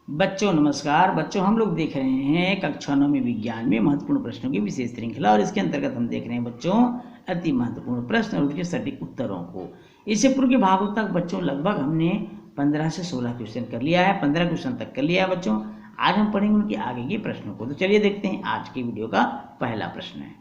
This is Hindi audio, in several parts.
बच्चों नमस्कार। बच्चों हम लोग देख रहे हैं कक्षा 9 में विज्ञान में महत्वपूर्ण प्रश्नों की विशेष श्रृंखला और इसके अंतर्गत हम देख रहे हैं बच्चों अति महत्वपूर्ण प्रश्न और उसके सटीक उत्तरों को। इससे पूर्व के भागों तक बच्चों लगभग हमने 15 से 16 क्वेश्चन कर लिया है, 15 क्वेश्चन तक कर लिया है बच्चों। आज हम पढ़ेंगे उनके आगे के प्रश्नों को। तो चलिए देखते हैं आज की वीडियो का पहला प्रश्न है।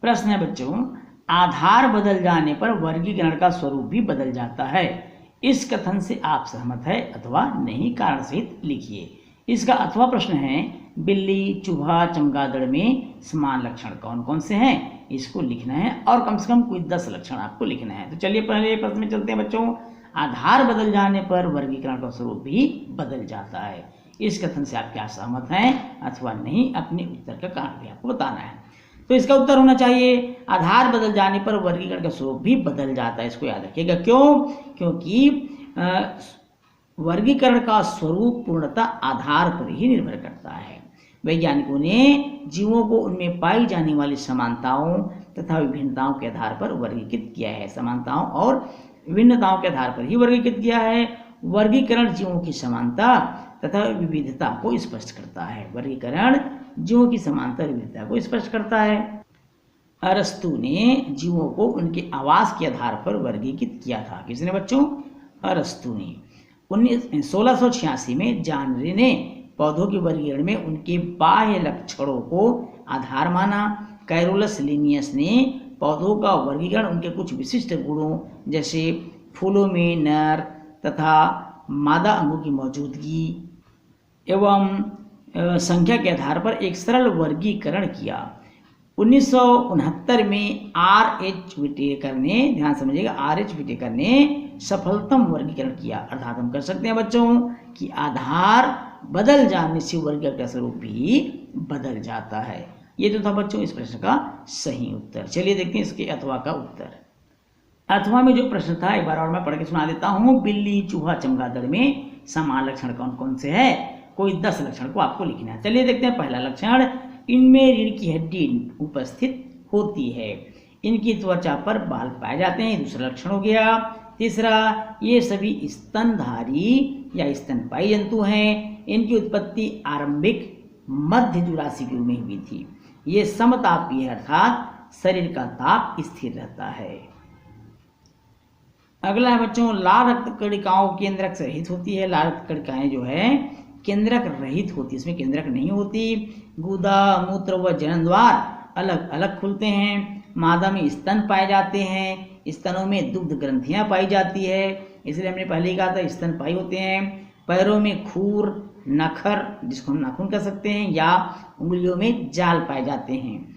प्रश्न है बच्चों, आधार बदल जाने पर वर्गीकरण का स्वरूप भी बदल जाता है। इस कथन से आप सहमत है अथवा नहीं, कारण सहित लिखिए। इसका अथवा प्रश्न है, बिल्ली, चूहा, चमगादड़ में समान लक्षण कौन कौन से हैं, इसको लिखना है और कम से कम कोई 10 लक्षण आपको लिखना है। तो चलिए पहले प्रश्न में चलते हैं बच्चों। आधार बदल जाने पर वर्गीकरण का स्वरूप भी बदल जाता है। इस कथन से आप क्या सहमत हैं अथवा नहीं, अपने उत्तर का कारण भी आपको बताना है। तो इसका उत्तर होना चाहिए आधार बदल जाने पर वर्गीकरण का स्वरूप भी बदल जाता है। इसको याद रखिएगा। क्यों? क्योंकि वर्गीकरण का स्वरूप पूर्णतः आधार पर ही निर्भर करता है। वैज्ञानिकों ने जीवों को उनमें पाई जाने वाली समानताओं तथा विभिन्नताओं के आधार पर वर्गीकृत किया है। समानताओं और विभिन्नताओं के आधार पर ही वर्गीकृत किया है। वर्गीकरण जीवों की समानता तथा विविधता को स्पष्ट करता है। वर्गीकरण जीवों की समानता और विविधता को स्पष्ट करता है। अरस्तु ने जीवों को उनके आवास के आधार पर वर्गीकृत किया था। किसने बच्चों? अरस्तु ने। 1686 में जॉन रे ने पौधों के वर्गीकरण में उनके बाह्य लक्षणों को आधार माना। कैरोलस लिनियस ने पौधों का वर्गीकरण उनके कुछ विशिष्ट गुणों जैसे फूलों में नर तथा मादा अंगों की मौजूदगी एवं संख्या के आधार पर एक सरल वर्गीकरण किया। 1969 में R.H. विटेकर ने, ध्यान समझिएगा, R.H. विटेकर ने सफलतम वर्गीकरण किया। अर्थात हम कर सकते हैं बच्चों कि आधार बदल जाने से वर्गीकरण का स्वरूप भी बदल जाता है। ये तो था बच्चों इस प्रश्न का सही उत्तर। चलिए देखते हैं इसके अथवा का उत्तर। अथवा में जो प्रश्न था एक बार और मैं पढ़ के सुना देता हूँ। बिल्ली, चूहा, चमगादड़ में समान लक्षण कौन कौन से है, कोई 10 लक्षण को आपको लिखना है। चलिए देखते हैं। पहला लक्षण, इनमें रीढ़ की हड्डी उपस्थित होती है। इनकी त्वचा पर बाल पाए जाते हैं। दूसरा लक्षण हो गया। तीसरा, ये सभी स्तनधारी या स्तनपायी जंतु हैं। इनकी उत्पत्ति आरंभिक मध्य जुरासिक युग में हुई थी। ये समतापीय अर्थात शरीर का ताप स्थिर रहता है। अगला है बच्चों, लाल रक्त कणिकाओं केंद्रक से रहित होती है। लाल रक्त कणिकाएं जो है केंद्रक रहित होती है, इसमें केंद्रक नहीं होती। गुदा, मूत्र व जनन द्वार अलग अलग खुलते हैं। मादा में स्तन पाए जाते हैं। स्तनों में दुग्ध ग्रंथियां पाई जाती है, इसलिए हमने पहले ही कहा था स्तनपायी होते हैं। पैरों में खूर, नखर जिसको हम नाखून कह सकते हैं, या उंगलियों में जाल पाए जाते हैं।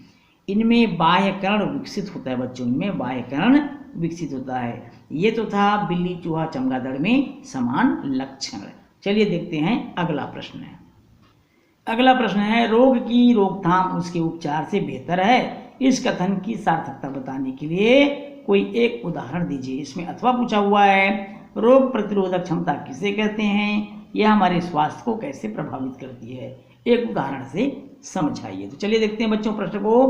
इनमें बाह्यकर्ण विकसित होता है बच्चों, इनमें बाह्यकर्ण विकसित होता है। ये तो था बिल्ली, चूहा, चमगादड़ में समान लक्षण। चलिए देखते हैं अगला प्रश्न है। अगला प्रश्न है, रोग की रोकथाम उसके उपचार से बेहतर है। इस कथन की सार्थकता बताने के लिए कोई एक उदाहरण दीजिए। इसमें अथवा पूछा हुआ है, रोग प्रतिरोधक क्षमता किसे कहते हैं, यह हमारे स्वास्थ्य को कैसे प्रभावित करती है, एक उदाहरण से समझाइए। तो चलिए देखते हैं बच्चों प्रश्न को।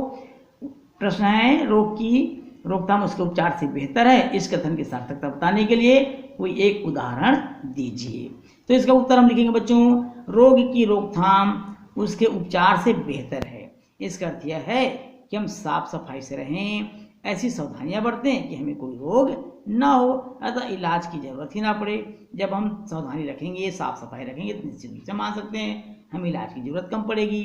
प्रश्न है, रोग की रोकथाम उसके उपचार से बेहतर है। इस कथन की सार्थकता बताने के लिए कोई एक उदाहरण दीजिए। तो इसका उत्तर हम लिखेंगे बच्चों, रोग की रोकथाम उसके उपचार से बेहतर है। इसका अर्थ यह है कि हम साफ सफाई से रहें, ऐसी सावधानियां बरतें कि हमें कोई रोग ना हो, अतः इलाज की जरूरत ही ना पड़े। जब हम सावधानी रखेंगे, साफ सफाई रखेंगे तो निश्चित रूप से मान सकते हैं हम इलाज की जरूरत कम पड़ेगी।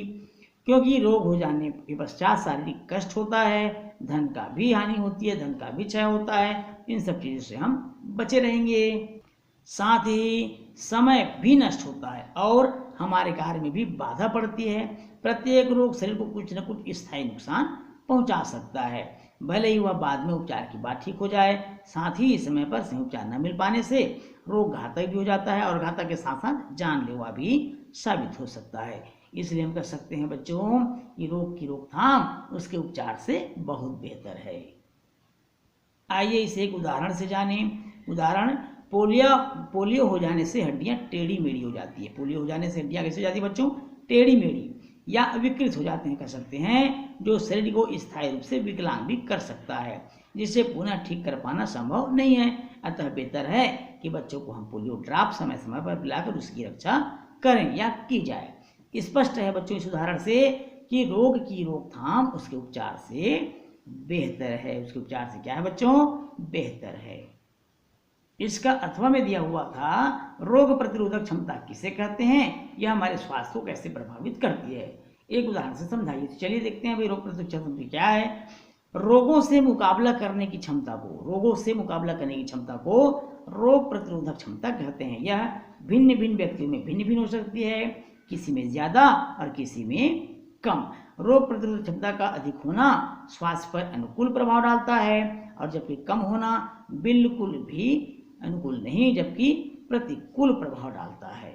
क्योंकि रोग हो जाने के पश्चात शारीरिक कष्ट होता है, धन का भी हानि होती है, धन का भी क्षय होता है। इन सब चीज़ों से हम बचे रहेंगे। साथ ही समय भी नष्ट होता है और हमारे कार्य में भी बाधा पड़ती है। प्रत्येक रोग शरीर को कुछ न कुछ स्थायी नुकसान पहुंचा सकता है, भले ही वह बाद में उपचार के बाद ठीक हो जाए। साथ ही समय पर सही उपचार न मिल पाने से रोग घातक भी हो जाता है और घातक के साथ साथ जानलेवा भी साबित हो सकता है। इसलिए हम कह सकते हैं बच्चों कि रोग की रोकथाम उसके उपचार से बहुत बेहतर है। आइए इसे एक उदाहरण से जानें। उदाहरण, पोलियो हो जाने से हड्डियां टेढ़ी मेढ़ी हो जाती है। पोलियो हो जाने से हड्डियां कैसे हो जाती है बच्चों? टेढ़ी मेढ़ी या विकृत हो जाते हैं, कह सकते हैं, जो शरीर को स्थायी रूप से विकलांग भी कर सकता है, जिसे पुनः ठीक कर पाना संभव नहीं है। अतः बेहतर है कि बच्चों को हम पोलियो ड्रॉप समय समय पर पिलाकर उसकी रक्षा करें या की जाए। स्पष्ट है बच्चों इस उदाहरण से कि रोग की रोकथाम उसके उपचार से बेहतर है। उसके उपचार से क्या है बच्चों? बेहतर है। इसका अथवा में दिया हुआ था रोग प्रतिरोधक क्षमता किसे कहते हैं, यह हमारे स्वास्थ्य को कैसे प्रभावित करती है, एक उदाहरण से समझाइए। तो चलिए देखते हैं भाई रोग प्रतिरोधक क्षमता क्या है। रोगों से मुकाबला करने की क्षमता को, रोगों से मुकाबला करने की क्षमता को रोग प्रतिरोधक क्षमता कहते हैं। यह भिन्न भिन्न व्यक्तियों में भिन्न भिन्न हो सकती है, किसी में ज्यादा और किसी में कम। रोग प्रतिरोधक क्षमता का अधिक होना स्वास्थ्य पर अनुकूल प्रभाव डालता है और जबकि कम होना बिल्कुल भी अनुकूल नहीं जबकि प्रतिकूल प्रभाव डालता है।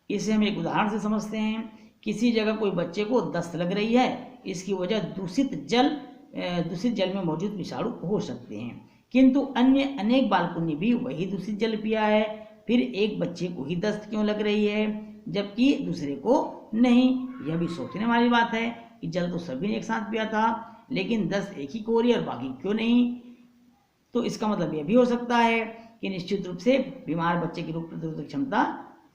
इसे हम एक उदाहरण से समझते हैं। किसी जगह कोई बच्चे को दस्त लग रही है, इसकी वजह दूषित जल में मौजूद विषाणु हो सकते हैं, किंतु अन्य अनेक बालकों ने भी वही दूषित जल पिया है, फिर एक बच्चे को ही दस्त क्यों लग रही है जबकि दूसरे को नहीं। यह भी सोचने वाली बात है कि जल तो सभी ने एक साथ पिया था, लेकिन दस्त एक ही को हो रही है और बाकी क्यों नहीं। तो इसका मतलब यह भी हो सकता है कि निश्चित रूप से बीमार बच्चे की रोग प्रतिरोधक क्षमता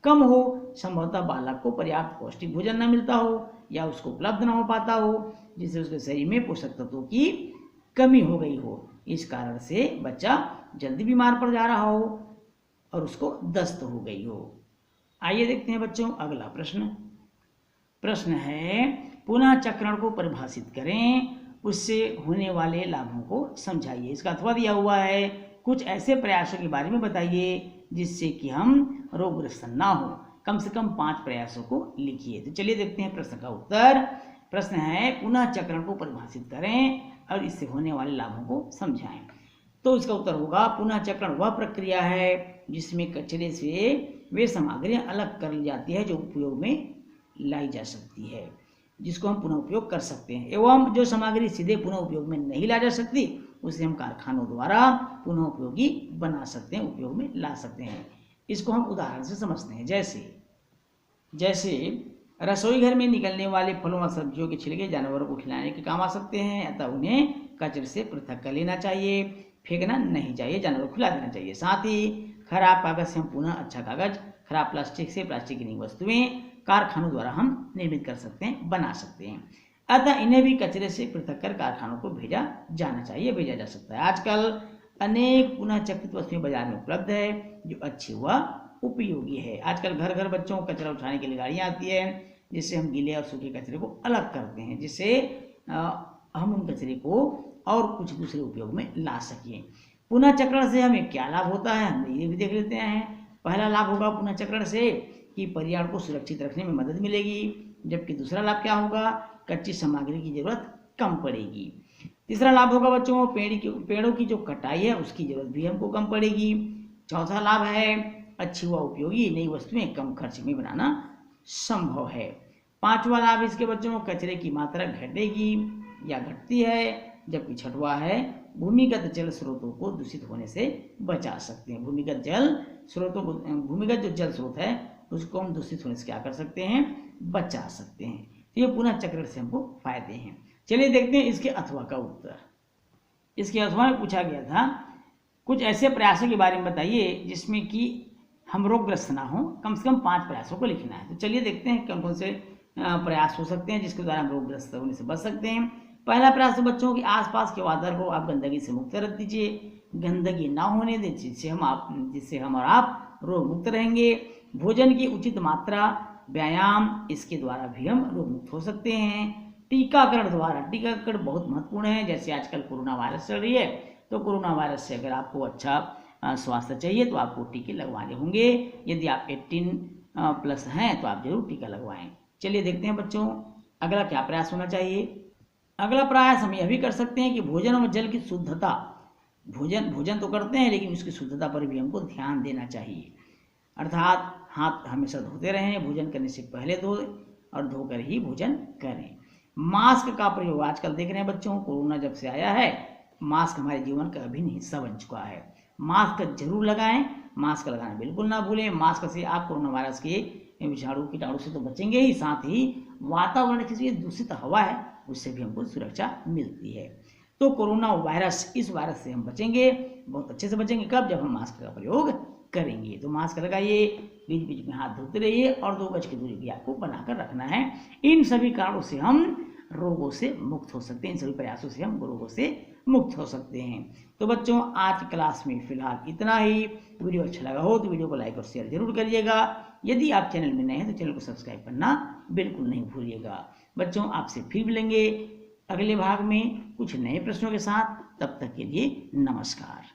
कम हो, संभवतः बालक को पर्याप्त पौष्टिक भोजन न मिलता हो या उसको उपलब्ध न हो पाता हो, जिससे उसके शरीर में पोषक तत्वों की कमी हो गई हो। इस कारण से बच्चा जल्दी बीमार पड़ जा रहा हो और उसको दस्त हो गई हो। आइए देखते हैं बच्चों अगला प्रश्न। प्रश्न है पुनः चक्रण को परिभाषित करें, उससे होने वाले लाभों को समझाइए। इसका अथवा दिया हुआ है कुछ ऐसे प्रयासों के बारे में बताइए जिससे कि हम रोगग्रस्त ना हो। कम से कम 5 प्रयासों को लिखिए। तो चलिए देखते हैं प्रश्न का उत्तर। प्रश्न है पुनः चक्रण को परिभाषित करें और इससे होने वाले लाभों को समझाएं। तो इसका उत्तर होगा पुनः चक्रण वह प्रक्रिया है जिसमें कचरे से वे सामग्रियां अलग कर ली जाती है जो उपयोग में लाई जा सकती है, जिसको हम पुनः उपयोग कर सकते हैं, एवं जो सामग्री सीधे पुनः उपयोग में नहीं ला जा सकती उसे हम कारखानों द्वारा पुनः उपयोगी बना सकते हैं, उपयोग में ला सकते हैं। इसको हम उदाहरण से समझते हैं। जैसे रसोई घर में निकलने वाले फलों और सब्जियों के छिलके जानवरों को खिलाने के काम आ सकते हैं, अतः उन्हें कचरे से पृथक कर लेना चाहिए, फेंकना नहीं चाहिए, जानवरों को खिला देना चाहिए। साथ ही खराब कागज से हम पुनः अच्छा कागज, खराब प्लास्टिक से प्लास्टिक की वस्तुएं कारखानों द्वारा हम निर्मित कर सकते हैं, बना सकते हैं, अतः इन्हें भी कचरे से पृथक कर कारखानों को भेजा जाना चाहिए, भेजा जा सकता है। आजकल अनेक पुनः चक्रित वस्तुएं बाजार में उपलब्ध है जो अच्छी व उपयोगी है। आजकल घर घर बच्चों को कचरा उठाने के लिए गाड़ियां आती है जिससे हम गीले और सूखे कचरे को अलग करते हैं, जिससे हम उन कचरे को और कुछ दूसरे उपयोग में ला सकें। पुनः चक्रण से हमें क्या लाभ होता है हम ये भी देख लेते हैं। पहला लाभ होगा पुनः चक्रण से कि पर्यावरण को सुरक्षित रखने में मदद मिलेगी, जबकि दूसरा लाभ क्या होगा, कच्ची सामग्री की जरूरत कम पड़ेगी। तीसरा लाभ होगा बच्चों पेड़ों की जो कटाई है उसकी जरूरत भी हमको कम पड़ेगी। चौथा लाभ है अच्छी व उपयोगी नई वस्तुएं कम खर्च में बनाना संभव है। पांचवा लाभ इसके बच्चों कचरे की मात्रा घटेगी या घटती है, जबकि छठवा है भूमिगत जल स्रोतों को दूषित होने से बचा सकते हैं। भूमिगत जो जल स्रोत है उसको हम दूषित होने से क्या कर सकते हैं, बचा सकते हैं। तो ये पुनः चक्रण से हमको फायदे हैं। चलिए देखते हैं इसके अथवा का उत्तर। इसके अथवा में पूछा गया था कुछ ऐसे प्रयासों के बारे में बताइए जिसमें कि हम रोगग्रस्त ना हो, कम से कम 5 प्रयासों को लिखना है। तो चलिए देखते हैं कौन कौन से प्रयास हो सकते हैं जिसके द्वारा हम रोगग्रस्त होने से बच सकते हैं। पहला प्रयास है बच्चों की आसपास के वातावरण को आप गंदगी से मुक्त रख दीजिए, गंदगी ना होने दें जिससे हम और आप रोग मुक्त रहेंगे। भोजन की उचित मात्रा, व्यायाम, इसके द्वारा भी हम रोग मुक्त हो सकते हैं। टीकाकरण बहुत महत्वपूर्ण है। जैसे आजकल कोरोना वायरस चल रही है, तो कोरोना वायरस से अगर आपको अच्छा स्वास्थ्य चाहिए तो आपको टीके लगवाने होंगे। यदि आप 18+ हैं तो आप जरूर टीका लगवाएं। चलिए देखते हैं बच्चों अगला क्या प्रयास होना चाहिए। अगला प्रयास हम यह भी कर सकते हैं कि भोजन और जल की शुद्धता, भोजन तो करते हैं लेकिन उसकी शुद्धता पर भी हमको ध्यान देना चाहिए। अर्थात हाथ हमेशा धोते रहें, भोजन करने से पहले धोएं और धोकर ही भोजन करें। मास्क का प्रयोग आजकल देख रहे हैं बच्चों, कोरोना जब से आया है मास्क हमारे जीवन का अभिन्न हिस्सा बन चुका है। मास्क जरूर लगाएं, मास्क लगाना बिल्कुल ना भूलें। मास्क से आप कोरोना वायरस के विषाणु कीटाणु से तो बचेंगे ही, साथ ही वातावरण की जो दूषित हवा है उससे भी हमको सुरक्षा मिलती है। तो कोरोना वायरस, इस वायरस से हम बचेंगे, बहुत अच्छे से बचेंगे। कब? जब हम मास्क का प्रयोग करेंगे। तो मास्क लगाइए, बीच बीच में हाथ धोते रहिए और 2 गज की दूरी भी आपको बनाकर रखना है। इन सभी कारणों से हम रोगों से मुक्त हो सकते हैं, इन सभी प्रयासों से हम रोगों से मुक्त हो सकते हैं। तो बच्चों आज क्लास में फिलहाल इतना ही। वीडियो अच्छा लगा हो तो वीडियो को लाइक और शेयर जरूर करिएगा। यदि आप चैनल में नए हैं तो चैनल को सब्सक्राइब करना बिल्कुल नहीं भूलिएगा। बच्चों आपसे फिर मिलेंगे अगले भाग में कुछ नए प्रश्नों के साथ। तब तक के लिए नमस्कार।